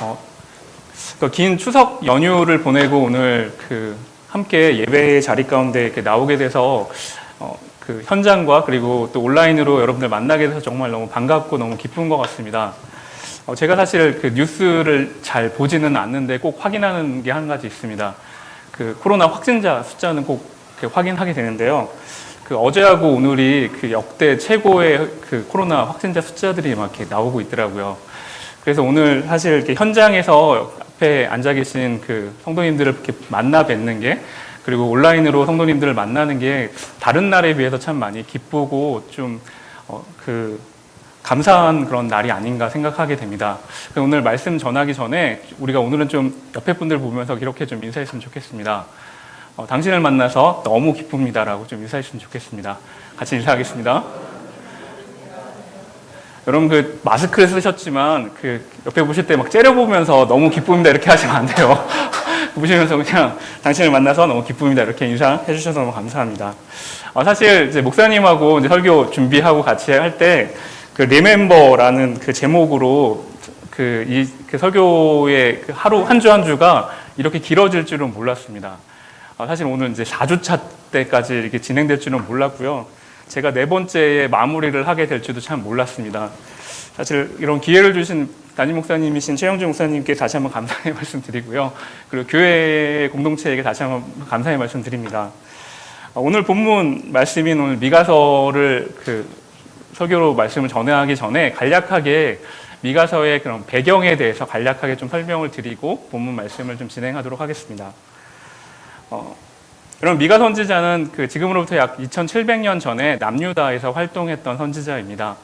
어, 긴 추석 연휴를 보내고 오늘 함께 예배 자리 가운데 이렇게 나오게 돼서 현장과 그리고 또 온라인으로 여러분들 만나게 돼서 정말 너무 반갑고 너무 기쁜 것 같습니다. 제가 사실 뉴스를 잘 보지는 않는데 꼭 확인하는 게 한 가지 있습니다. 코로나 확진자 숫자는 꼭 확인하게 되는데요. 어제하고 오늘이 역대 최고의 코로나 확진자 숫자들이 막 이렇게 나오고 있더라고요. 그래서 오늘 사실 이렇게 현장에서 앞에 앉아 계신 성도님들을 이렇게 만나 뵙는 게, 그리고 온라인으로 성도님들을 만나는 게 다른 날에 비해서 참 많이 기쁘고 좀 감사한 그런 날이 아닌가 생각하게 됩니다. 오늘 말씀 전하기 전에 우리가 오늘은 좀 옆에 분들 보면서 이렇게 좀 인사했으면 좋겠습니다. 당신을 만나서 너무 기쁩니다라고 좀 인사했으면 좋겠습니다. 같이 인사하겠습니다. 여러분 마스크를 쓰셨지만 옆에 보실 때 막 째려보면서 너무 기쁩니다 이렇게 하시면 안 돼요. 보시면서 그냥 당신을 만나서 너무 기쁩니다 이렇게 인사해 주셔서 너무 감사합니다. 사실 이제 목사님하고 이제 설교 준비하고 같이 할 때 리멤버라는 제목으로 이 설교의 하루 한 주 한 주가 이렇게 길어질 줄은 몰랐습니다. 사실 오늘 이제 4주차 때까지 이렇게 진행될 줄은 몰랐고요. 제가 4번째에 마무리를 하게 될 줄도 참 몰랐습니다. 사실 이런 기회를 주신 담임 목사님이신 최영주 목사님께 다시 한번 감사의 말씀 드리고요. 그리고 교회 공동체에게 다시 한번 감사의 말씀 드립니다. 오늘 본문 말씀인 오늘 미가서를 설교로 말씀을 전하기 전에 간략하게 미가서의 그런 배경에 대해서 간략하게 좀 설명을 드리고 본문 말씀을 좀 진행하도록 하겠습니다. 여러분, 미가 선지자는 지금으로부터 약 2700년 전에 남유다에서 활동했던 선지자입니다.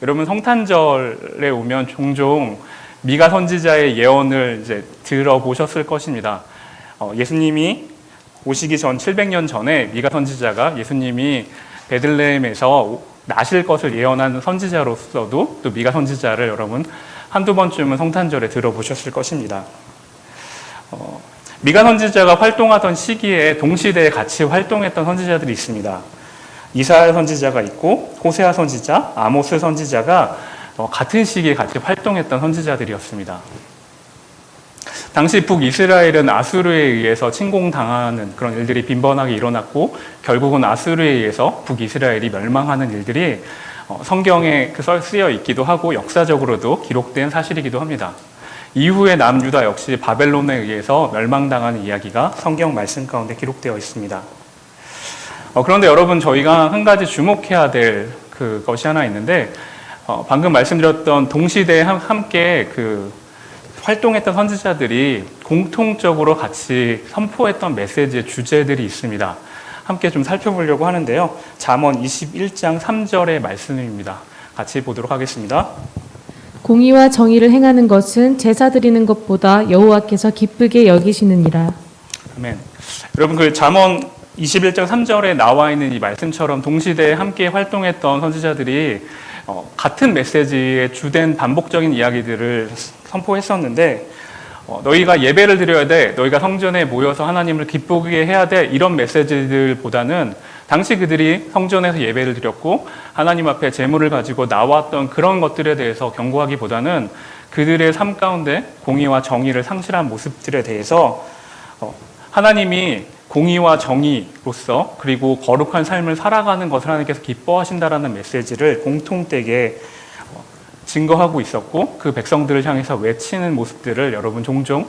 여러분, 성탄절에 오면 종종 미가 선지자의 예언을 이제 들어보셨을 것입니다. 예수님이 오시기 전 700년 전에 미가 선지자가 예수님이 베들레헴에서 나실 것을 예언한 선지자로서도 또 미가 선지자를 여러분 한두 번쯤은 성탄절에 들어보셨을 것입니다. 미가 선지자가 활동하던 시기에 동시대에 같이 활동했던 선지자들이 있습니다. 이사야 선지자가 있고 호세아 선지자, 아모스 선지자가 같은 시기에 같이 활동했던 선지자들이었습니다. 당시 북이스라엘은 아수르에 의해서 침공당하는 그런 일들이 빈번하게 일어났고 결국은 아수르에 의해서 북이스라엘이 멸망하는 일들이 성경에 쓰여 있기도 하고 역사적으로도 기록된 사실이기도 합니다. 이후에 남유다 역시 바벨론에 의해서 멸망당하는 이야기가 성경 말씀 가운데 기록되어 있습니다. 그런데 여러분, 저희가 한 가지 주목해야 될 것이 하나 있는데, 방금 말씀드렸던 동시대에 함께 활동했던 선지자들이 공통적으로 같이 선포했던 메시지의 주제들이 있습니다. 함께 좀 살펴보려고 하는데요. 잠언 21장 3절의 말씀입니다. 같이 보도록 하겠습니다. 공의와 정의를 행하는 것은 제사 드리는 것보다 여호와께서 기쁘게 여기시느니라. 아멘. 여러분, 잠언 21장 3절에 나와 있는 이 말씀처럼 동시대에 함께 활동했던 선지자들이 같은 메시지의 주된 반복적인 이야기들을 선포했었는데, 너희가 예배를 드려야 돼, 너희가 성전에 모여서 하나님을 기쁘게 해야 돼, 이런 메시지들보다는 당시 그들이 성전에서 예배를 드렸고 하나님 앞에 제물을 가지고 나왔던 그런 것들에 대해서 경고하기보다는 그들의 삶 가운데 공의와 정의를 상실한 모습들에 대해서 하나님이 공의와 정의로서 그리고 거룩한 삶을 살아가는 것을 하나님께서 기뻐하신다라는 메시지를 공통되게 증거하고 있었고, 그 백성들을 향해서 외치는 모습들을 여러분 종종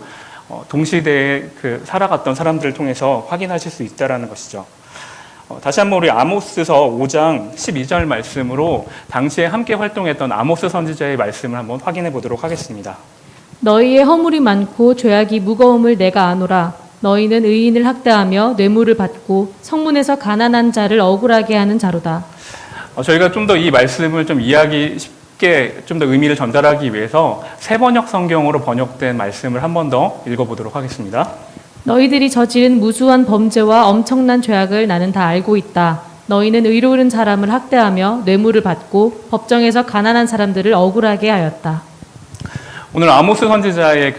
동시대에 살아갔던 사람들을 통해서 확인하실 수 있다는 것이죠. 다시 한번 우리 아모스서 5장 12절 말씀으로 당시에 함께 활동했던 아모스 선지자의 말씀을 한번 확인해 보도록 하겠습니다. 너희의 허물이 많고 죄악이 무거움을 내가 아노라. 너희는 의인을 학대하며 뇌물을 받고 성문에서 가난한 자를 억울하게 하는 자로다. 저희가 좀 더 이 말씀을 좀 이해하기 쉽게 좀 더 의미를 전달하기 위해서 새번역 성경으로 번역된 말씀을 한 번 더 읽어보도록 하겠습니다. 너희들이 저지른 무수한 범죄와 엄청난 죄악을 나는 다 알고 있다. 너희는 의로운 사람을 학대하며 뇌물을 받고 법정에서 가난한 사람들을 억울하게 하였다. 오늘 아모스 선지자의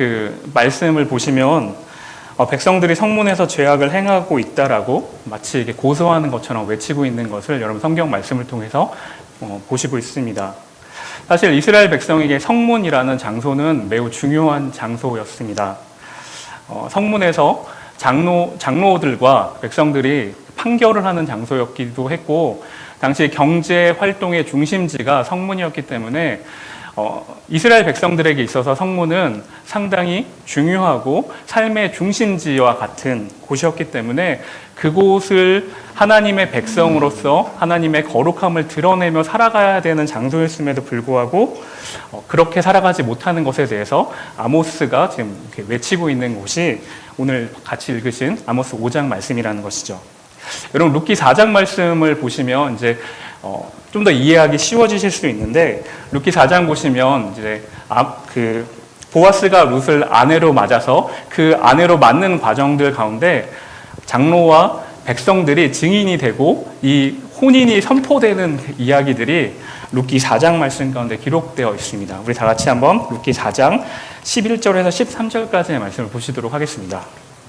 말씀을 보시면 백성들이 성문에서 죄악을 행하고 있다라고 마치 이게 고소하는 것처럼 외치고 있는 것을 여러분 성경 말씀을 통해서 보시고 있습니다. 사실 이스라엘 백성에게 성문이라는 장소는 매우 중요한 장소였습니다. 성문에서 장로들과 백성들이 판결을 하는 장소였기도 했고, 당시 경제 활동의 중심지가 성문이었기 때문에 이스라엘 백성들에게 있어서 성문은 상당히 중요하고 삶의 중심지와 같은 곳이었기 때문에 그곳을 하나님의 백성으로서 하나님의 거룩함을 드러내며 살아가야 되는 장소였음에도 불구하고 그렇게 살아가지 못하는 것에 대해서 아모스가 지금 이렇게 외치고 있는 곳이 오늘 같이 읽으신 아모스 5장 말씀이라는 것이죠. 여러분 룻기 4장 말씀을 보시면 이제 좀 더 이해하기 쉬워지실 수 있는데, 룻기 4장 보시면 이제 보아스가 룻을 아내로 맞아서 그 아내로 맞는 과정들 가운데 장로와 백성들이 증인이 되고 이 혼인이 선포되는 이야기들이 룻기 4장 말씀 가운데 기록되어 있습니다. 우리 다 같이 한번 룻기 4장 11절에서 13절까지의 말씀을 보시도록 하겠습니다.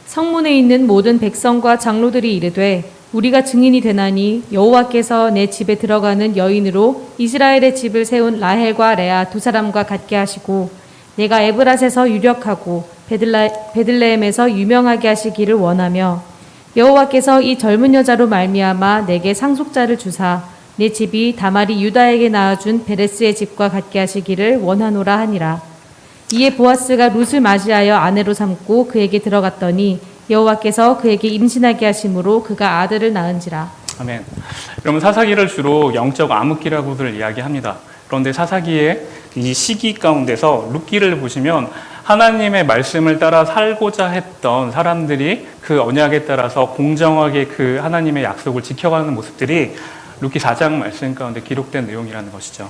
성문에 있는 모든 백성과 장로들이 이르되 우리가 증인이 되나니 여호와께서 내 집에 들어가는 여인으로 이스라엘의 집을 세운 라헬과 레아 두 사람과 같게 하시고 내가 에브랏에서 유력하고 베들레헴에서 유명하게 하시기를 원하며 여호와께서 이 젊은 여자로 말미암아 내게 상속자를 주사 내 집이 다말이 유다에게 낳아준 베레스의 집과 같게 하시기를 원하노라 하니라. 이에 보아스가 룻을 맞이하여 아내로 삼고 그에게 들어갔더니 여호와께서 그에게 임신하게 하심으로 그가 아들을 낳은지라. 아멘. 여러분 사사기를 주로 영적 암흑기라고들 이야기합니다. 그런데 사사기의 이 시기 가운데서 룻기를 보시면 하나님의 말씀을 따라 살고자 했던 사람들이 그 언약에 따라서 공정하게 그 하나님의 약속을 지켜가는 모습들이 룻기 4장 말씀 가운데 기록된 내용이라는 것이죠.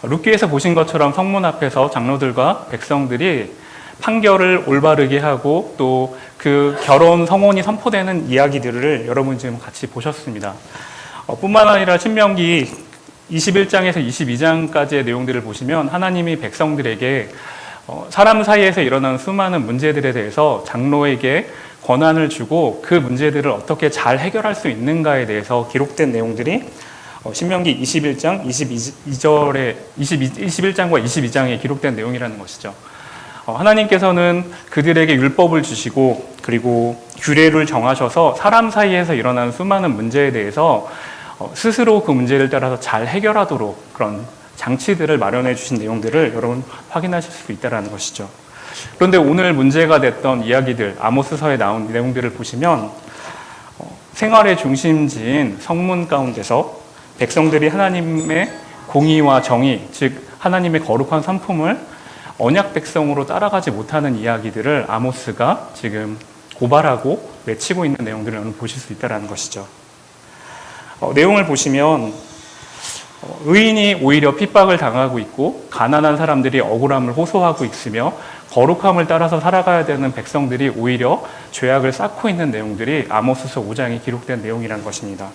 룻기에서 보신 것처럼 성문 앞에서 장로들과 백성들이 판결을 올바르게 하고 또 그 결혼 성혼이 선포되는 이야기들을 여러분 지금 같이 보셨습니다. 뿐만 아니라 신명기 21장에서 22장까지의 내용들을 보시면 하나님이 백성들에게 사람 사이에서 일어나는 수많은 문제들에 대해서 장로에게 권한을 주고 그 문제들을 어떻게 잘 해결할 수 있는가에 대해서 기록된 내용들이 신명기 21장 21장과 22장에 기록된 내용이라는 것이죠. 하나님께서는 그들에게 율법을 주시고 그리고 규례를 정하셔서 사람 사이에서 일어나는 수많은 문제에 대해서 스스로 그 문제를 따라서 잘 해결하도록 그런 장치들을 마련해 주신 내용들을 여러분 확인하실 수 있다는 것이죠. 그런데 오늘 문제가 됐던 이야기들, 아모스서에 나온 내용들을 보시면 생활의 중심지인 성문 가운데서 백성들이 하나님의 공의와 정의, 즉 하나님의 거룩한 성품을 언약 백성으로 따라가지 못하는 이야기들을 아모스가 지금 고발하고 외치고 있는 내용들을 오늘 보실 수 있다는 것이죠. 내용을 보시면 의인이 오히려 핍박을 당하고 있고 가난한 사람들이 억울함을 호소하고 있으며 거룩함을 따라서 살아가야 되는 백성들이 오히려 죄악을 쌓고 있는 내용들이 아모스서 5장에 기록된 내용이라는 것입니다.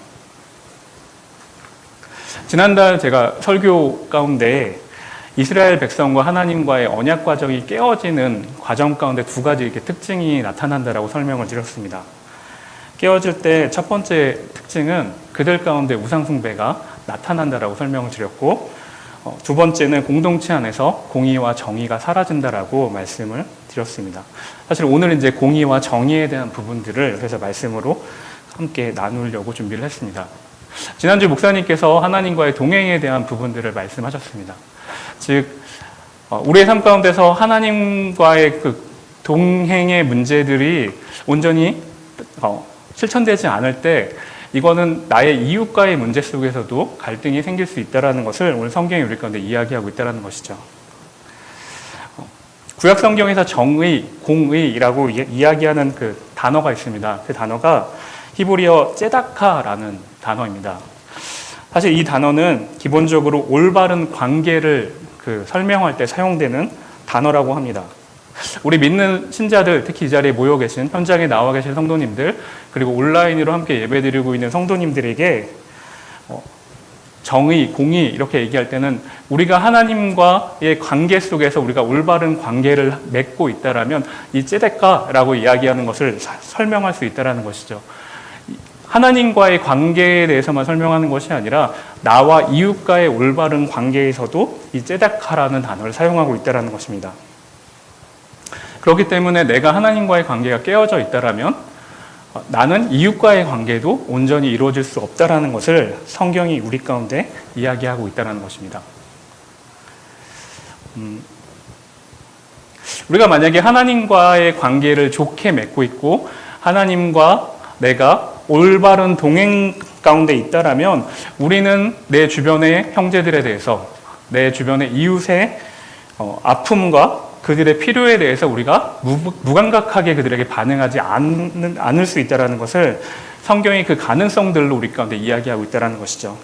지난달 제가 설교 가운데 이스라엘 백성과 하나님과의 언약 과정이 깨어지는 과정 가운데 두 가지 이렇게 특징이 나타난다라고 설명을 드렸습니다. 깨어질 때 첫 번째 특징은 그들 가운데 우상숭배가 나타난다라고 설명을 드렸고, 두 번째는 공동체 안에서 공의와 정의가 사라진다라고 말씀을 드렸습니다. 사실 오늘 이제 공의와 정의에 대한 부분들을 그래서 말씀으로 함께 나누려고 준비를 했습니다. 지난주 목사님께서 하나님과의 동행에 대한 부분들을 말씀하셨습니다. 즉 우리의 삶 가운데서 하나님과의 그 동행의 문제들이 온전히 실천되지 않을 때 이거는 나의 이웃과의 문제 속에서도 갈등이 생길 수 있다는 것을 오늘 성경이 우리 가운데 이야기하고 있다는 것이죠. 구약 성경에서 정의, 공의라고 이야기하는 그 단어가 있습니다. 그 단어가 히브리어 ጼ다카라는 단어입니다. 사실 이 단어는 기본적으로 올바른 관계를 설명할 때 사용되는 단어라고 합니다. 우리 믿는 신자들, 특히 이 자리에 모여 계신 현장에 나와 계신 성도님들, 그리고 온라인으로 함께 예배드리고 있는 성도님들에게 정의, 공의 이렇게 얘기할 때는 우리가 하나님과의 관계 속에서 우리가 올바른 관계를 맺고 있다라면 이 ጼ데카라고 이야기하는 것을 설명할 수 있다라는 것이죠. 하나님과의 관계에 대해서만 설명하는 것이 아니라 나와 이웃과의 올바른 관계에서도 이 ጼ다카라는 단어를 사용하고 있다는 것입니다. 그렇기 때문에 내가 하나님과의 관계가 깨어져 있다라면 나는 이웃과의 관계도 온전히 이루어질 수 없다라는 것을 성경이 우리 가운데 이야기하고 있다는 것입니다. 우리가 만약에 하나님과의 관계를 좋게 맺고 있고 하나님과 내가 올바른 동행 가운데 있다라면 우리는 내 주변의 형제들에 대해서 내 주변의 이웃의 아픔과 그들의 필요에 대해서 우리가 무감각하게 그들에게 반응하지 않을 수 있다는 것을 성경이 그 가능성들로 우리 가운데 이야기하고 있다는 것이죠.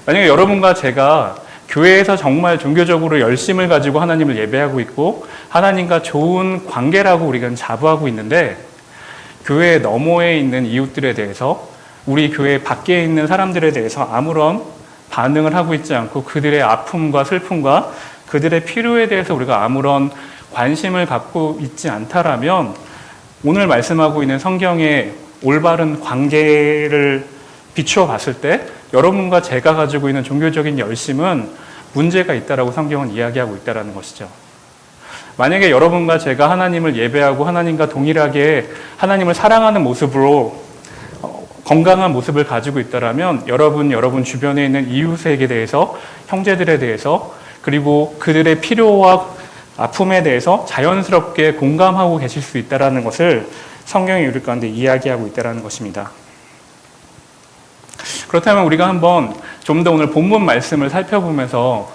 만약에 여러분과 제가 교회에서 정말 종교적으로 열심을 가지고 하나님을 예배하고 있고 하나님과 좋은 관계라고 우리가 자부하고 있는데 교회 너머에 있는 이웃들에 대해서 우리 교회 밖에 있는 사람들에 대해서 아무런 반응을 하고 있지 않고 그들의 아픔과 슬픔과 그들의 필요에 대해서 우리가 아무런 관심을 갖고 있지 않다라면 오늘 말씀하고 있는 성경의 올바른 관계를 비추어 봤을 때 여러분과 제가 가지고 있는 종교적인 열심은 문제가 있다라고 성경은 이야기하고 있다는 것이죠. 만약에 여러분과 제가 하나님을 예배하고 하나님과 동일하게 하나님을 사랑하는 모습으로 건강한 모습을 가지고 있다라면 여러분 주변에 있는 이웃에게 대해서 형제들에 대해서 그리고 그들의 필요와 아픔에 대해서 자연스럽게 공감하고 계실 수 있다는 것을 성경이 우리 가운데 이야기하고 있다는 것입니다. 그렇다면 우리가 한번 좀 더 오늘 본문 말씀을 살펴보면서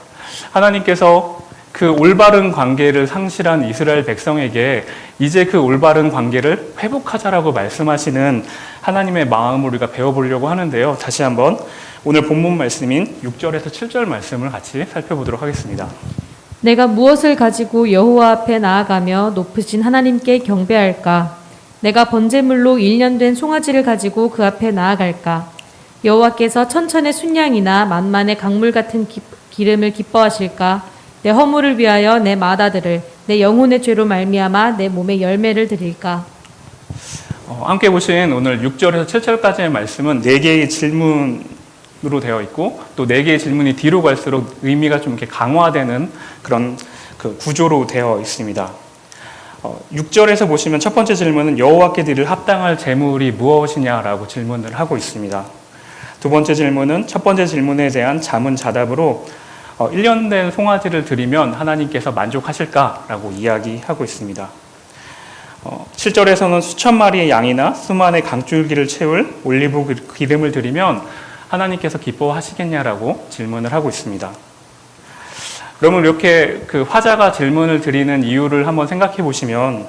하나님께서 그 올바른 관계를 상실한 이스라엘 백성에게 이제 그 올바른 관계를 회복하자라고 말씀하시는 하나님의 마음을 우리가 배워보려고 하는데요. 다시 한번 오늘 본문 말씀인 6절에서 7절 말씀을 같이 살펴보도록 하겠습니다. 내가 무엇을 가지고 여호와 앞에 나아가며 높으신 하나님께 경배할까? 내가 번제물로 1년 된 송아지를 가지고 그 앞에 나아갈까? 여호와께서 천천의 순양이나 만만의 강물 같은 기름을 기뻐하실까? 내 허물을 위하여 내 맏아들을 내 영혼의 죄로 말미암아 내 몸의 열매를 드릴까? 함께 보신 오늘 6절에서 7절까지의 말씀은 4개의 질문으로 되어 있고 또 4개의 질문이 뒤로 갈수록 의미가 좀 이렇게 강화되는 그런 그 구조로 되어 있습니다. 6절에서 보시면 첫 번째 질문은 여호와께 드릴 합당할 제물이 무엇이냐라고 질문을 하고 있습니다. 두 번째 질문은 첫 번째 질문에 대한 자문자답으로 1년 된 송아지를 드리면 하나님께서 만족하실까라고 이야기하고 있습니다. 7절에서는 수천 마리의 양이나 수만의 강줄기를 채울 올리브 기름을 드리면 하나님께서 기뻐하시겠냐라고 질문을 하고 있습니다. 그러면 이렇게 그 화자가 질문을 드리는 이유를 한번 생각해 보시면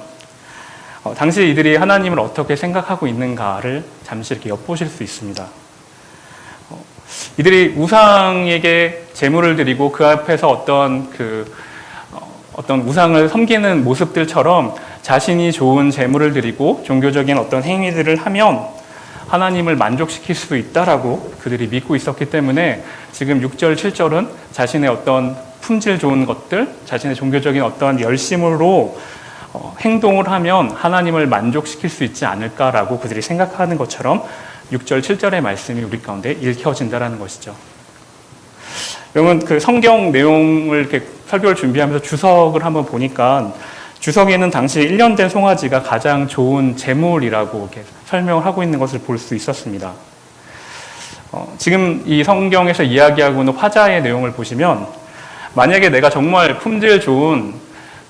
당시 이들이 하나님을 어떻게 생각하고 있는가를 잠시 이렇게 엿보실 수 있습니다. 이들이 우상에게 제물을 드리고 그 앞에서 어떤 우상을 섬기는 모습들처럼 자신이 좋은 제물을 드리고 종교적인 어떤 행위들을 하면 하나님을 만족시킬 수 있다라고 그들이 믿고 있었기 때문에 지금 6절, 7절은 자신의 어떤 품질 좋은 것들, 자신의 종교적인 어떤 열심으로 행동을 하면 하나님을 만족시킬 수 있지 않을까라고 그들이 생각하는 것처럼 6절, 7절의 말씀이 우리 가운데 읽혀진다는 것이죠. 여러분, 그 성경 내용을 이렇게 설교를 준비하면서 주석을 한번 보니까 주석에는 당시 1년 된 송아지가 가장 좋은 제물이라고 이렇게 설명을 하고 있는 것을 볼 수 있었습니다. 지금 이 성경에서 이야기하고 있는 화자의 내용을 보시면 만약에 내가 정말 품질 좋은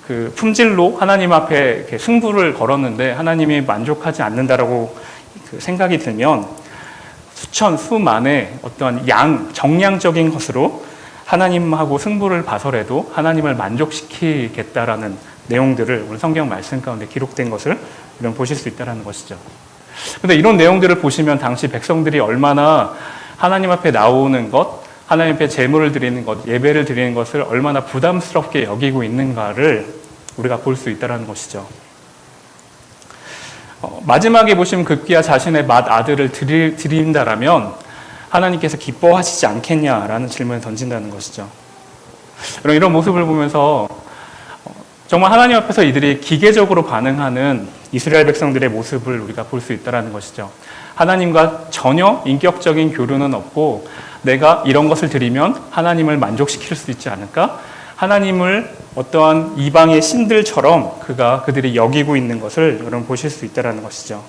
그 품질로 하나님 앞에 이렇게 승부를 걸었는데 하나님이 만족하지 않는다라고 그 생각이 들면 수천, 수만의 어떤 정량적인 것으로 하나님하고 승부를 봐서라도 하나님을 만족시키겠다라는 내용들을 오늘 성경 말씀 가운데 기록된 것을 우리는 보실 수 있다는 것이죠. 그런데 이런 내용들을 보시면 당시 백성들이 얼마나 하나님 앞에 나오는 것, 하나님 앞에 제물을 드리는 것, 예배를 드리는 것을 얼마나 부담스럽게 여기고 있는가를 우리가 볼 수 있다는 것이죠. 마지막에 보시면 급기야 자신의 맏아들을 드린다라면 하나님께서 기뻐하시지 않겠냐라는 질문을 던진다는 것이죠. 이런 모습을 보면서 정말 하나님 앞에서 이들이 기계적으로 반응하는 이스라엘 백성들의 모습을 우리가 볼 수 있다는 것이죠. 하나님과 전혀 인격적인 교류는 없고 내가 이런 것을 드리면 하나님을 만족시킬 수 있지 않을까? 하나님을 어떠한 이방의 신들처럼 그들이 여기고 있는 것을 여러분 보실 수 있다는 것이죠.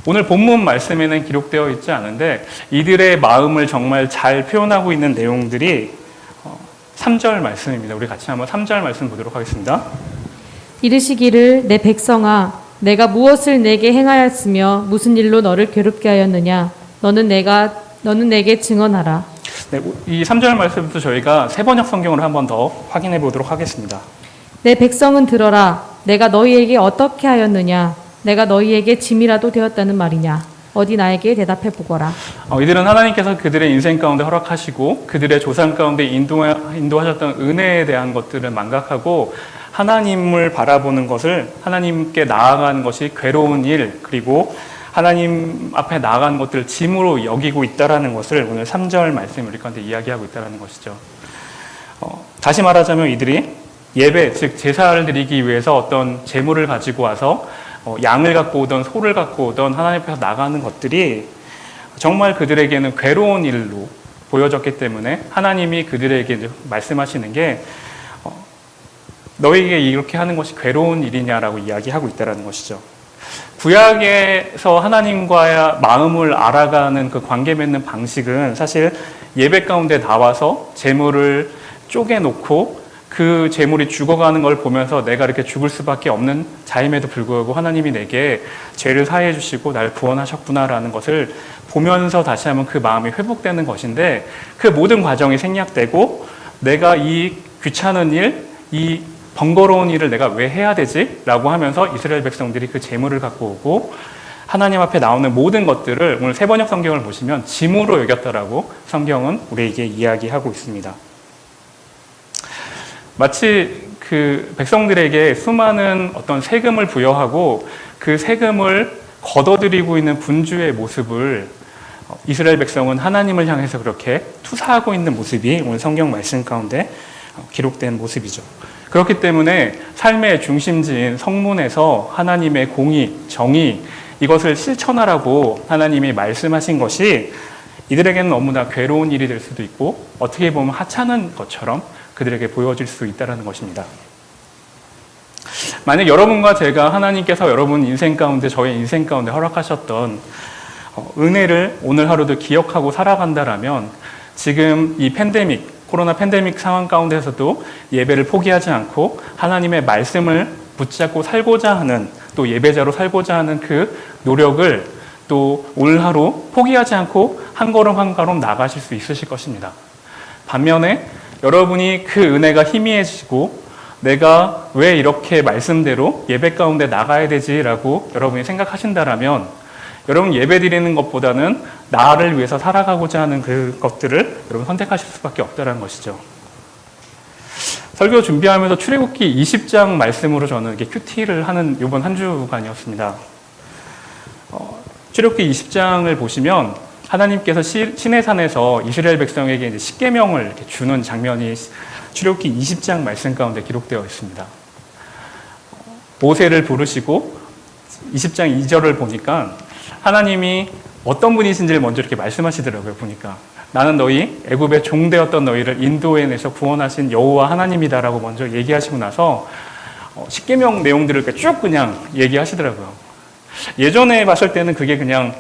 오늘 본문 말씀에는 기록되어 있지 않은데 이들의 마음을 정말 잘 표현하고 있는 내용들이 3절 말씀입니다. 우리 같이 한번 3절 말씀 보도록 하겠습니다. 이르시기를 내 백성아 내가 무엇을 내게 행하였으며 무슨 일로 너를 괴롭게 하였느냐 너는 내게 증언하라. 네, 이 3절 말씀부터 저희가 세번역 성경으로 한번 더 확인해 보도록 하겠습니다. 내 백성은 들어라 내가 너희에게 어떻게 하였느냐 내가 너희에게 짐이라도 되었다는 말이냐 어디 나에게 대답해 보거라. 이들은 하나님께서 그들의 인생 가운데 허락하시고 그들의 조상 가운데 인도하셨던 은혜에 대한 것들을 망각하고 하나님을 바라보는 것을 하나님께 나아가는 것이 괴로운 일 그리고 하나님 앞에 나아가는 것들을 짐으로 여기고 있다는 것을 오늘 3절 말씀 우리 가운데 이야기하고 있다는 것이죠. 다시 말하자면 이들이 예배 즉 제사를 드리기 위해서 어떤 제물을 가지고 와서 양을 갖고 오던 소를 갖고 오던 하나님 앞에서 나가는 것들이 정말 그들에게는 괴로운 일로 보여졌기 때문에 하나님이 그들에게 말씀하시는 게 너에게 이렇게 하는 것이 괴로운 일이냐라고 이야기하고 있다는 것이죠. 구약에서 하나님과의 마음을 알아가는 그 관계 맺는 방식은 사실 예배 가운데 나와서 제물을 쪼개놓고 그 제물이 죽어가는 걸 보면서 내가 이렇게 죽을 수밖에 없는 자임에도 불구하고 하나님이 내게 죄를 사해해 주시고 나를 구원하셨구나라는 것을 보면서 다시 한번 그 마음이 회복되는 것인데 그 모든 과정이 생략되고 내가 이 귀찮은 일, 이 번거로운 일을 내가 왜 해야 되지? 라고 하면서 이스라엘 백성들이 그 제물을 갖고 오고 하나님 앞에 나오는 모든 것들을 오늘 세번역 성경을 보시면 짐으로 여겼다라고 성경은 우리에게 이야기하고 있습니다. 마치 그 백성들에게 수많은 어떤 세금을 부여하고 그 세금을 걷어들이고 있는 분주의 모습을 이스라엘 백성은 하나님을 향해서 그렇게 투사하고 있는 모습이 오늘 성경 말씀 가운데 기록된 모습이죠. 그렇기 때문에 삶의 중심지인 성문에서 하나님의 공의, 정의 이것을 실천하라고 하나님이 말씀하신 것이 이들에게는 너무나 괴로운 일이 될 수도 있고 어떻게 보면 하찮은 것처럼 그들에게 보여질 수 있다는 것입니다. 만약 여러분과 제가 하나님께서 여러분 인생 가운데 저의 인생 가운데 허락하셨던 은혜를 오늘 하루도 기억하고 살아간다라면 지금 이 코로나 팬데믹 상황 가운데서도 예배를 포기하지 않고 하나님의 말씀을 붙잡고 살고자 하는 또 예배자로 살고자 하는 그 노력을 또 오늘 하루 포기하지 않고 한 걸음 한 걸음 나가실 수 있으실 것입니다. 반면에 여러분이 그 은혜가 희미해지고 내가 왜 이렇게 말씀대로 예배 가운데 나가야 되지라고 여러분이 생각하신다라면 여러분 예배 드리는 것보다는 나를 위해서 살아가고자 하는 그 것들을 여러분 선택하실 수밖에 없다는 것이죠. 설교 준비하면서 출애굽기 20장 말씀으로 저는 이렇게 큐티를 하는 이번 한 주간이었습니다. 출애굽기 20장을 보시면 하나님께서 시내산에서 이스라엘 백성에게 이제 십계명을 이렇게 주는 장면이 출애굽기 20장 말씀 가운데 기록되어 있습니다. 모세를 부르시고 20장 2절을 보니까 하나님이 어떤 분이신지를 먼저 이렇게 말씀하시더라고요. 보니까 나는 너희 애굽의 종되었던 너희를 인도해내서 구원하신 여호와 하나님이다라고 먼저 얘기하시고 나서 십계명 내용들을 이렇게 쭉 그냥 얘기하시더라고요. 예전에 봤을 때는 그게 그냥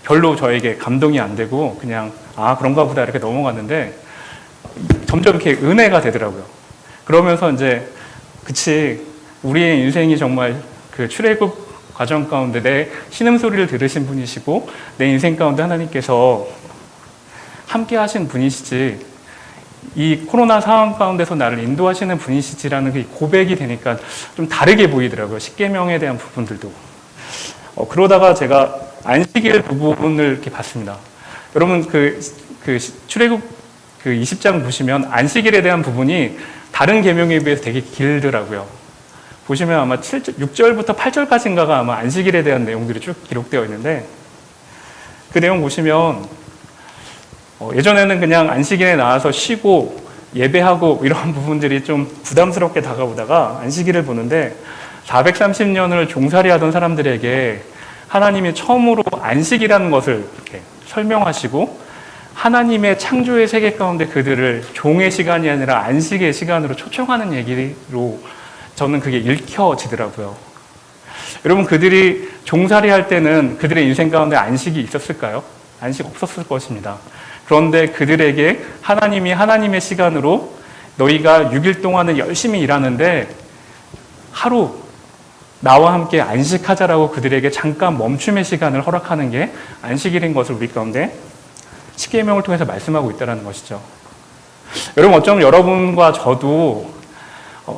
별로 저에게 감동이 안 되고 그냥 그런가 보다 이렇게 넘어갔는데 점점 이렇게 은혜가 되더라고요. 그러면서 이제 그치 우리의 인생이 정말 그 출애굽 과정 가운데 내 신음소리를 들으신 분이시고 내 인생 가운데 하나님께서 함께 하신 분이시지 이 코로나 상황 가운데서 나를 인도하시는 분이시지라는 그 고백이 되니까 좀 다르게 보이더라고요. 십계명에 대한 부분들도. 그러다가 제가 안식일 부분을 이렇게 봤습니다. 여러분 그 출애굽 그 20장 보시면 안식일에 대한 부분이 다른 계명에 비해서 되게 길더라고요. 보시면 아마 6절부터 8절까지인가가 아마 안식일에 대한 내용들이 쭉 기록되어 있는데 그 내용 보시면 예전에는 그냥 안식일에 나와서 쉬고 예배하고 이런 부분들이 좀 부담스럽게 다가오다가 안식일을 보는데 430년을 종살이 하던 사람들에게 하나님이 처음으로 안식이라는 것을 이렇게 설명하시고 하나님의 창조의 세계 가운데 그들을 종의 시간이 아니라 안식의 시간으로 초청하는 얘기로 저는 그게 읽혀지더라고요. 여러분, 그들이 종살이 할 때는 그들의 인생 가운데 안식이 있었을까요? 안식 없었을 것입니다. 그런데 그들에게 하나님이 하나님의 시간으로 너희가 6일 동안은 열심히 일하는데 하루 나와 함께 안식하자라고 그들에게 잠깐 멈춤의 시간을 허락하는 게 안식일인 것을 우리 가운데 십계명을 통해서 말씀하고 있다는 것이죠. 여러분, 어쩌면 여러분과 저도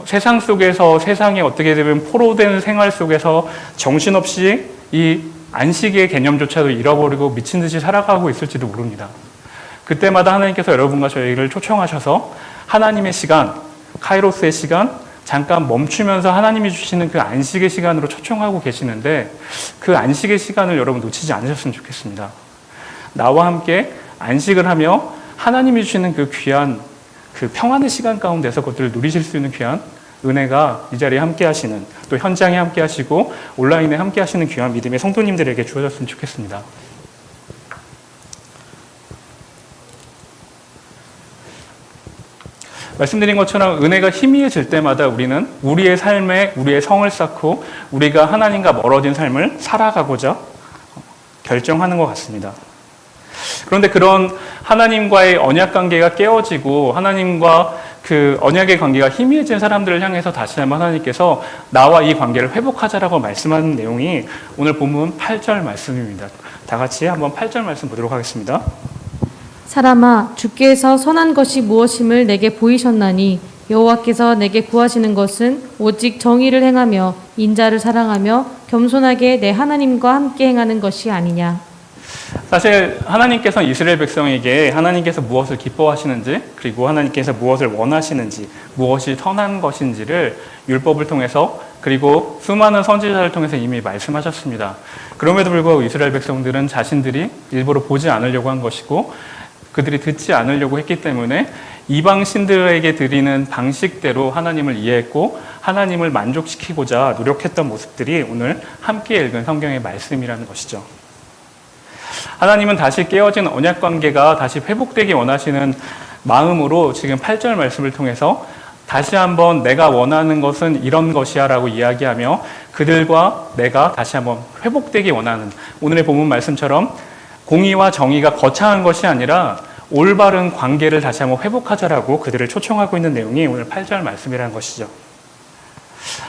세상 속에서 세상에 어떻게 되면 포로된 생활 속에서 정신없이 이 안식의 개념조차도 잃어버리고 미친 듯이 살아가고 있을지도 모릅니다. 그때마다 하나님께서 여러분과 저희를 초청하셔서 하나님의 시간, 카이로스의 시간, 잠깐 멈추면서 하나님이 주시는 그 안식의 시간으로 초청하고 계시는데 그 안식의 시간을 여러분 놓치지 않으셨으면 좋겠습니다. 나와 함께 안식을 하며 하나님이 주시는 그 귀한 그 평안의 시간 가운데서 그것들을 누리실 수 있는 귀한 은혜가 이 자리에 함께 하시는, 또 현장에 함께 하시고 온라인에 함께 하시는 귀한 믿음의 성도님들에게 주어졌으면 좋겠습니다. 말씀드린 것처럼 은혜가 희미해질 때마다 우리는 우리의 삶에 우리의 성을 쌓고 우리가 하나님과 멀어진 삶을 살아가고자 결정하는 것 같습니다. 그런데 그런 하나님과의 언약 관계가 깨어지고 하나님과 그 언약의 관계가 희미해진 사람들을 향해서 다시 한번 하나님께서 나와 이 관계를 회복하자라고 말씀하는 내용이 오늘 본문 8절 말씀입니다. 다 같이 한번 8절 말씀 보도록 하겠습니다. 사람아, 주께서 선한 것이 무엇임을 내게 보이셨나니 여호와께서 내게 구하시는 것은 오직 정의를 행하며 인자를 사랑하며 겸손하게 내 하나님과 함께 행하는 것이 아니냐. 사실 하나님께서 이스라엘 백성에게 하나님께서 무엇을 기뻐하시는지, 그리고 하나님께서 무엇을 원하시는지, 무엇이 선한 것인지를 율법을 통해서, 그리고 수많은 선지자를 통해서 이미 말씀하셨습니다. 그럼에도 불구하고 이스라엘 백성들은 자신들이 일부러 보지 않으려고 한 것이고 그들이 듣지 않으려고 했기 때문에 이방 신들에게 드리는 방식대로 하나님을 이해했고 하나님을 만족시키고자 노력했던 모습들이 오늘 함께 읽은 성경의 말씀이라는 것이죠. 하나님은 다시 깨어진 언약 관계가 다시 회복되기 원하시는 마음으로 지금 8절 말씀을 통해서 다시 한번 내가 원하는 것은 이런 것이야 라고 이야기하며 그들과 내가 다시 한번 회복되기 원하는, 오늘의 본문 말씀처럼 공의와 정의가 거창한 것이 아니라 올바른 관계를 다시 한번 회복하자라고 그들을 초청하고 있는 내용이 오늘 8절 말씀이라는 것이죠.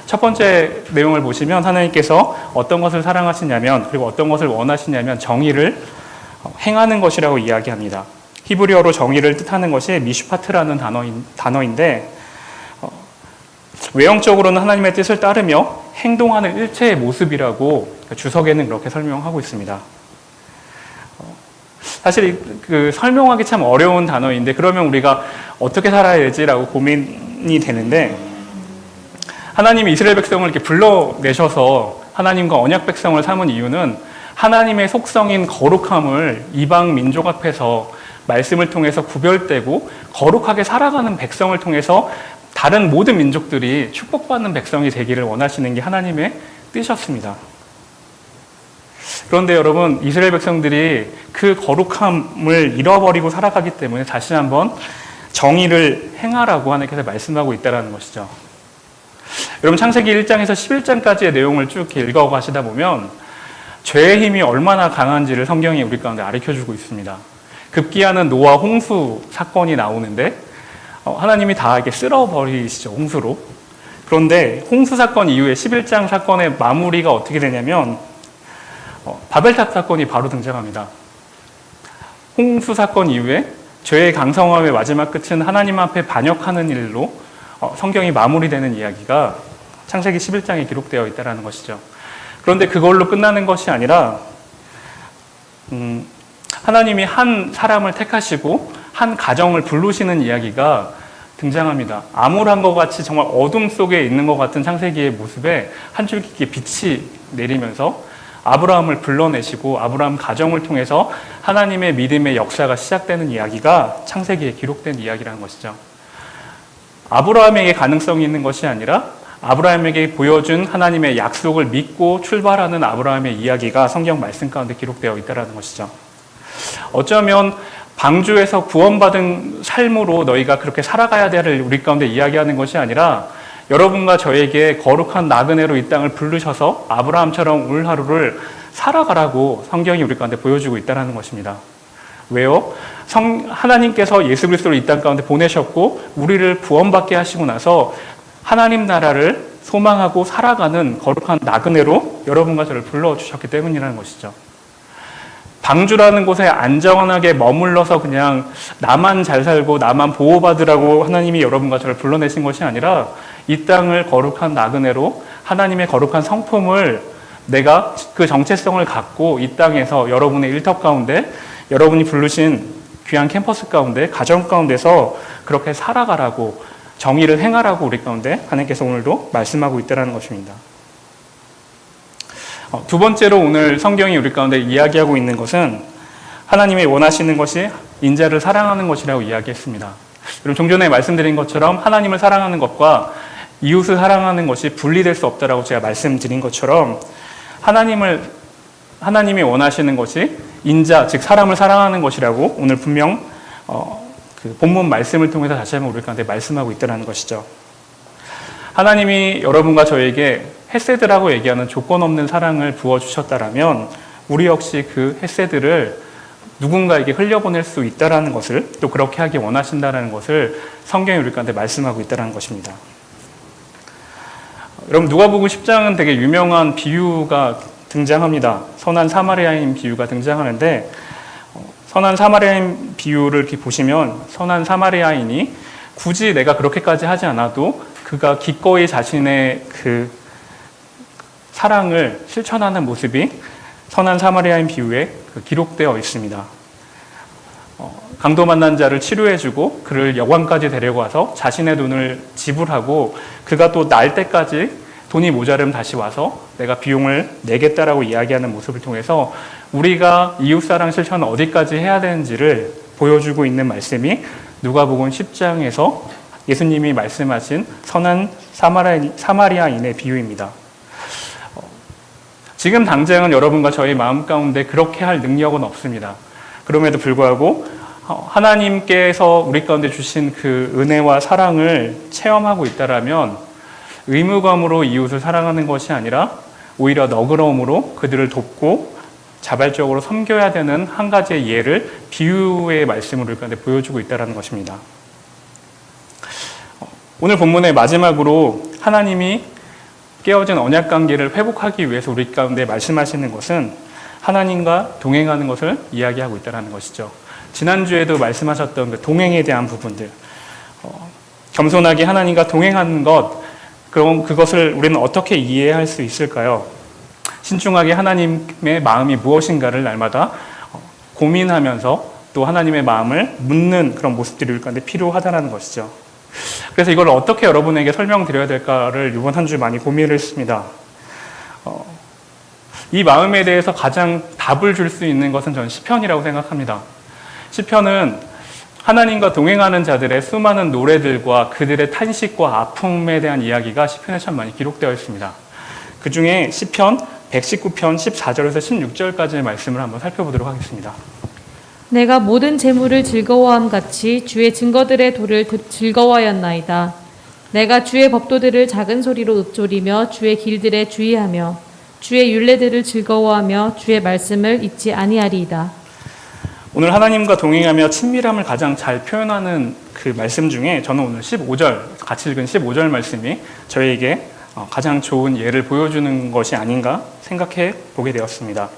첫 번째 내용을 보시면 하나님께서 어떤 것을 사랑하시냐면, 그리고 어떤 것을 원하시냐면 정의를 행하는 것이라고 이야기합니다. 히브리어로 정의를 뜻하는 것이 미슈파트라는 단어인데 외형적으로는 하나님의 뜻을 따르며 행동하는 일체의 모습이라고 주석에는 그렇게 설명하고 있습니다. 사실 그 설명하기 참 어려운 단어인데 그러면 우리가 어떻게 살아야 되지라고 고민이 되는데, 하나님이 이스라엘 백성을 이렇게 불러내셔서 하나님과 언약 백성을 삼은 이유는 하나님의 속성인 거룩함을 이방 민족 앞에서 말씀을 통해서 구별되고 거룩하게 살아가는 백성을 통해서 다른 모든 민족들이 축복받는 백성이 되기를 원하시는 게 하나님의 뜻이었습니다. 그런데 여러분, 이스라엘 백성들이 그 거룩함을 잃어버리고 살아가기 때문에 다시 한번 정의를 행하라고 하나님께서 말씀하고 있다는 것이죠. 여러분, 창세기 1장에서 11장까지의 내용을 쭉 읽어가시다 보면 죄의 힘이 얼마나 강한지를 성경이 우리 가운데 가르쳐주고 있습니다. 급기야는 노아 홍수 사건이 나오는데 하나님이 다 이렇게 쓸어버리시죠, 홍수로. 그런데 홍수 사건 이후에 11장 사건의 마무리가 어떻게 되냐면 바벨탑 사건이 바로 등장합니다. 홍수 사건 이후에 죄의 강성함의 마지막 끝은 하나님 앞에 반역하는 일로 성경이 마무리되는 이야기가 창세기 11장에 기록되어 있다는 것이죠. 그런데 그걸로 끝나는 것이 아니라 하나님이 한 사람을 택하시고 한 가정을 부르시는 이야기가 등장합니다. 암울한 것 같이 정말 어둠 속에 있는 것 같은 창세기의 모습에 한 줄기 빛이 내리면서 아브라함을 불러내시고 아브라함 가정을 통해서 하나님의 믿음의 역사가 시작되는 이야기가 창세기에 기록된 이야기라는 것이죠. 아브라함에게 가능성이 있는 것이 아니라 아브라함에게 보여준 하나님의 약속을 믿고 출발하는 아브라함의 이야기가 성경 말씀 가운데 기록되어 있다는 것이죠. 어쩌면 방주에서 구원받은 삶으로 너희가 그렇게 살아가야 될을 우리 가운데 이야기하는 것이 아니라 여러분과 저에게 거룩한 나그네로 이 땅을 부르셔서 아브라함처럼 오늘 하루를 살아가라고 성경이 우리 가운데 보여주고 있다는 것입니다. 왜요? 하나님께서 예수 그리스도를 이 땅 가운데 보내셨고 우리를 구원받게 하시고 나서 하나님 나라를 소망하고 살아가는 거룩한 나그네로 여러분과 저를 불러주셨기 때문이라는 것이죠. 방주라는 곳에 안전하게 머물러서 그냥 나만 잘 살고 나만 보호받으라고 하나님이 여러분과 저를 불러내신 것이 아니라 이 땅을 거룩한 나그네로 하나님의 거룩한 성품을 내가 그 정체성을 갖고 이 땅에서 여러분의 일터 가운데 여러분이 부르신 귀한 캠퍼스 가운데 가정 가운데서 그렇게 살아가라고 정의를 행하라고 우리 가운데 하나님께서 오늘도 말씀하고 있다는 것입니다. 두 번째로 오늘 성경이 우리 가운데 이야기하고 있는 것은 하나님이 원하시는 것이 인자를 사랑하는 것이라고 이야기했습니다. 여러분 종전에 말씀드린 것처럼 하나님을 사랑하는 것과 이웃을 사랑하는 것이 분리될 수 없다라고 제가 말씀드린 것처럼 하나님이 원하시는 것이 인자, 즉 사람을 사랑하는 것이라고 오늘 분명 그 본문 말씀을 통해서 다시 한번 우리 가운데 말씀하고 있다는 것이죠. 하나님이 여러분과 저에게 헤세드라고 얘기하는 조건 없는 사랑을 부어주셨다라면 우리 역시 그 헤세드를 누군가에게 흘려보낼 수 있다는 것을 또 그렇게 하기 원하신다는 것을 성경이 우리 가운데 말씀하고 있다는 것입니다. 여러분 누가복음 10장은 되게 유명한 비유가 등장합니다. 선한 사마리아인 비유가 등장하는데 선한 사마리아인 비유를 이렇게 보시면 선한 사마리아인이 굳이 내가 그렇게까지 하지 않아도 그가 기꺼이 자신의 그 사랑을 실천하는 모습이 선한 사마리아인 비유에 기록되어 있습니다. 강도 만난 자를 치료해주고 그를 여관까지 데려가서 자신의 돈을 지불하고 그가 또 날 때까지 돈이 모자르면 다시 와서 내가 비용을 내겠다라고 이야기하는 모습을 통해서 우리가 이웃사랑 실천을 어디까지 해야 되는지를 보여주고 있는 말씀이 누가복음 10장에서 예수님이 말씀하신 선한 사마리아인의 비유입니다. 지금 당장은 여러분과 저희 마음 가운데 그렇게 할 능력은 없습니다. 그럼에도 불구하고 하나님께서 우리 가운데 주신 그 은혜와 사랑을 체험하고 있다라면 의무감으로 이웃을 사랑하는 것이 아니라 오히려 너그러움으로 그들을 돕고 자발적으로 섬겨야 되는 한 가지의 예를 비유의 말씀으로 우리 가운데 보여주고 있다는 것입니다. 오늘 본문의 마지막으로 하나님이 깨어진 언약관계를 회복하기 위해서 우리 가운데 말씀하시는 것은 하나님과 동행하는 것을 이야기하고 있다는 것이죠. 지난주에도 말씀하셨던 그 동행에 대한 부분들, 겸손하게 하나님과 동행하는 것, 그럼 그것을 우리는 어떻게 이해할 수 있을까요? 신중하게 하나님의 마음이 무엇인가를 날마다 고민하면서 또 하나님의 마음을 묻는 그런 모습들이 우리 가운데 필요하다는 것이죠. 그래서 이걸 어떻게 여러분에게 설명드려야 될까를 이번 한 주 많이 고민을 했습니다. 이 마음에 대해서 가장 답을 줄 수 있는 것은 저는 시편이라고 생각합니다. 시편은 하나님과 동행하는 자들의 수많은 노래들과 그들의 탄식과 아픔에 대한 이야기가 시편에 참 많이 기록되어 있습니다. 그 중에 시편 119편 14절에서 16절까지의 말씀을 한번 살펴보도록 하겠습니다. 내가 모든 재물을 즐거워함 같이 주의 증거들의 도를 즐거워하였나이다. 내가 주의 법도들을 작은 소리로 읊조리며 주의 길들에 주의하며 주의 율례들을 즐거워하며 주의 말씀을 잊지 아니하리이다. 오늘 하나님과 동행하며 친밀함을 가장 잘 표현하는 그 말씀 중에 저는 오늘 15절, 같이 읽은 15절 말씀이 저희에게 가장 좋은 예를 보여주는 것이 아닌가 생각해 보게 되었습니다.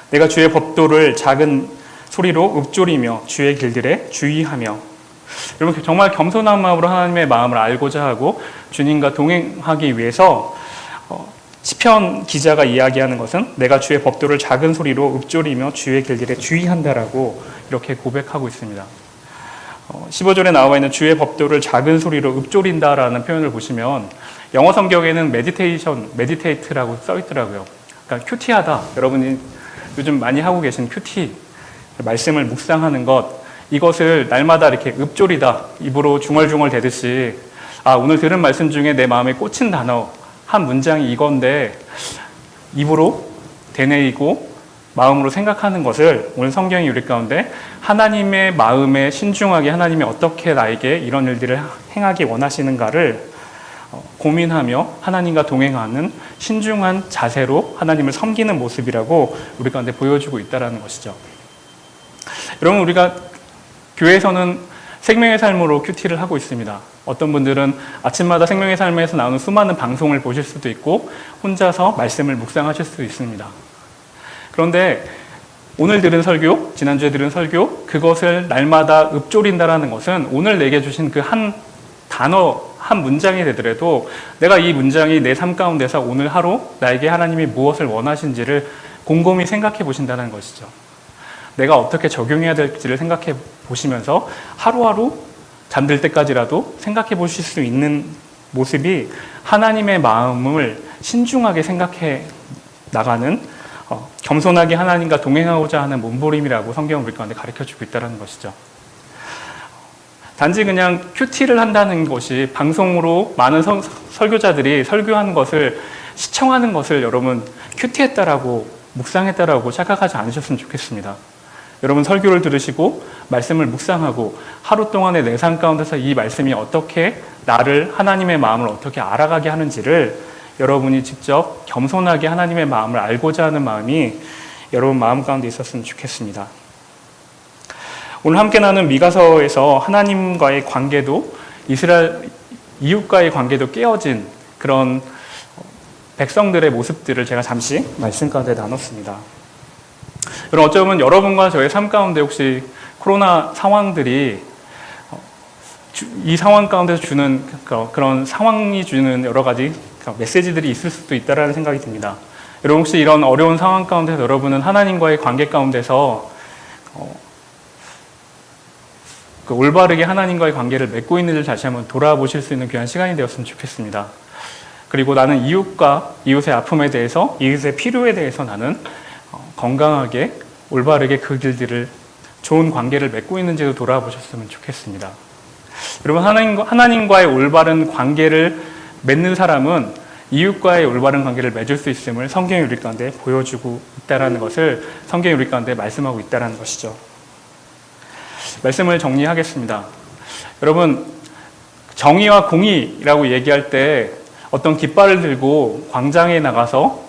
내가 주의 법도를 작은 소리로 읊조리며 주의 길들에 주의하며. 여러분 정말 겸손한 마음으로 하나님의 마음을 알고자 하고 주님과 동행하기 위해서 시편 기자가 이야기하는 것은 내가 주의 법도를 작은 소리로 읊조리며 주의 길들에 주의한다라고 이렇게 고백하고 있습니다. 15절에 나와 있는 주의 법도를 작은 소리로 읊조린다라는 표현을 보시면 영어 성경에는 메디테이트라고 써 있더라고요. 그러니까 큐티하다. 여러분이 요즘 많이 하고 계신 큐티, 말씀을 묵상하는 것, 이것을 날마다 이렇게 읊조리다, 입으로 중얼중얼 대듯이 오늘 들은 말씀 중에 내 마음에 꽂힌 단어 한 문장이 이건데 입으로 되뇌이고 마음으로 생각하는 것을 오늘 성경이 우리 가운데 하나님의 마음에 신중하게 하나님이 어떻게 나에게 이런 일들을 행하기 원하시는가를 고민하며 하나님과 동행하는 신중한 자세로 하나님을 섬기는 모습이라고 우리 가운데 보여주고 있다는 것이죠. 여러분, 우리가 교회에서는 생명의 삶으로 큐티를 하고 있습니다. 어떤 분들은 아침마다 생명의 삶에서 나오는 수많은 방송을 보실 수도 있고 혼자서 말씀을 묵상하실 수도 있습니다. 그런데 오늘 들은 설교, 지난주에 들은 설교, 그것을 날마다 읊조린다라는 것은 오늘 내게 주신 그 한 단어, 한 문장이 되더라도 내가 이 문장이 내 삶 가운데서 오늘 하루 나에게 하나님이 무엇을 원하신지를 곰곰이 생각해 보신다는 것이죠. 내가 어떻게 적용해야 될지를 생각해 보시면서 하루하루 잠들 때까지라도 생각해 보실 수 있는 모습이 하나님의 마음을 신중하게 생각해 나가는 겸손하게 하나님과 동행하고자 하는 몸부림이라고 성경은 우리 가운데 가르쳐주고 있다는 것이죠. 단지 그냥 큐티를 한다는 것이 방송으로 많은 설교자들이 설교하는 것을 시청하는 것을 여러분 큐티했다라고 묵상했다라고 착각하지 않으셨으면 좋겠습니다. 여러분 설교를 들으시고 말씀을 묵상하고 하루 동안의 내 삶 가운데서 이 말씀이 어떻게 나를 하나님의 마음을 어떻게 알아가게 하는지를 여러분이 직접 겸손하게 하나님의 마음을 알고자 하는 마음이 여러분 마음 가운데 있었으면 좋겠습니다. 오늘 함께 나눈 미가서에서 하나님과의 관계도 이스라엘 이웃과의 관계도 깨어진 그런 백성들의 모습들을 제가 잠시 말씀 가운데 나눴습니다. 여러분 어쩌면 여러분과 저의 삶 가운데 혹시 코로나 상황들이 이 상황 가운데서 주는 그런 상황이 주는 여러 가지 메시지들이 있을 수도 있다라는 생각이 듭니다. 여러분 혹시 이런 어려운 상황 가운데서 여러분은 하나님과의 관계 가운데서 올바르게 하나님과의 관계를 맺고 있는지를 다시 한번 돌아보실 수 있는 귀한 시간이 되었으면 좋겠습니다. 그리고 나는 이웃의 아픔에 대해서, 이웃의 필요에 대해서 나는 건강하게 올바르게 그 길들을 좋은 관계를 맺고 있는지도 돌아보셨으면 좋겠습니다. 여러분 하나님과의 올바른 관계를 맺는 사람은 이웃과의 올바른 관계를 맺을 수 있음을 성경이 우리 가운데 보여주고 있다는 것을 성경이 우리 가운데 말씀하고 있다는 것이죠. 말씀을 정리하겠습니다. 여러분 정의와 공의라고 얘기할 때 어떤 깃발을 들고 광장에 나가서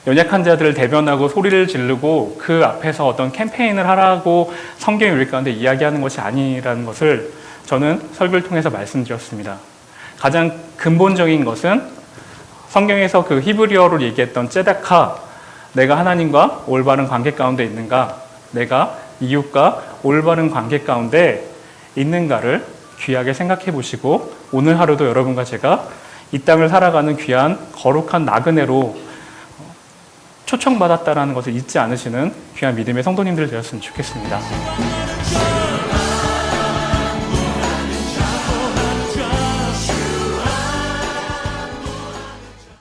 연약한 자들을 대변하고 소리를 지르고 그 앞에서 어떤 캠페인을 하라고 성경이 우리 가운데 이야기하는 것이 아니라는 것을 저는 설교를 통해서 말씀드렸습니다. 가장 근본적인 것은 성경에서 그 히브리어로 얘기했던 ጼ다카, 내가 하나님과 올바른 관계 가운데 있는가, 내가 이웃과 올바른 관계 가운데 있는가를 귀하게 생각해 보시고 오늘 하루도 여러분과 제가 이 땅을 살아가는 귀한 거룩한 나그네로 초청받았다는 것을 잊지 않으시는 귀한 믿음의 성도님들 되었으면 좋겠습니다.